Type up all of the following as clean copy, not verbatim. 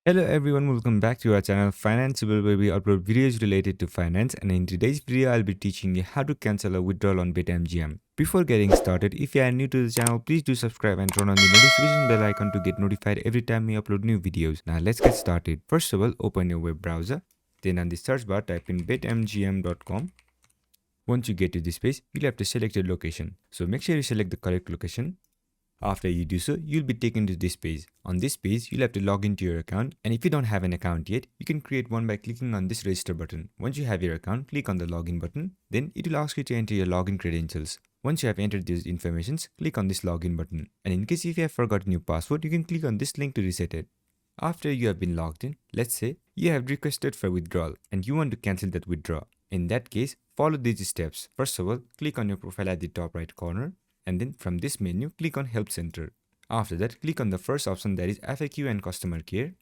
Hello everyone, welcome back to our channel Financeable, where we upload videos related to finance, and in today's video I'll be teaching you how to cancel a withdrawal on BetMGM. Before getting started, if you are new to the channel, please do subscribe and turn on the notification bell icon to get notified every time we upload new videos. Now let's get started. First of all, open your web browser. Then on the search bar type in betmgm.com. Once you get to this page, you'll have to select your location. So make sure you select the correct location. After you do so, you'll be taken to this page. On this page, you'll have to log into your account, and if you don't have an account yet, you can create one by clicking on this register button. Once you have your account, click on the login button. Then it will ask you to enter your login credentials. Once you have entered these informations, click on this login button. And in case if you have forgotten your password, you can click on this link to reset it. After you have been logged in, let's say you have requested for withdrawal and you want to cancel that withdrawal. In that case, follow these steps. First of all, click on your profile at the top right corner. And then from this menu, click on Help Center. After that, click on the first option, that is FAQ and Customer Care.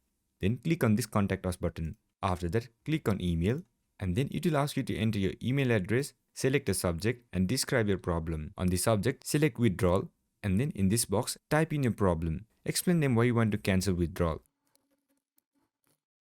Then click on this Contact Us button. After that, click on Email. And then it will ask you to enter your email address, select a subject and describe your problem. On the subject, select Withdrawal. And then in this box, type in your problem. Explain them why you want to cancel withdrawal.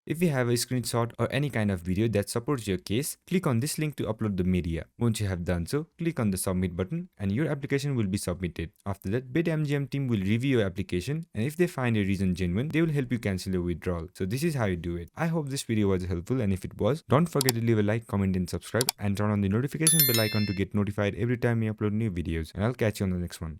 If you have a screenshot or any kind of video that supports your case, click on this link to upload the media. Once you have done so, click on the submit button and your application will be submitted. After that, BetMGM team will review your application, and if they find a reason genuine, they will help you cancel your withdrawal. So this is how you do it. I hope this video was helpful, and if it was, don't forget to leave a like, comment and subscribe, and turn on the notification bell icon to get notified every time we upload new videos. And I'll catch you on the next one.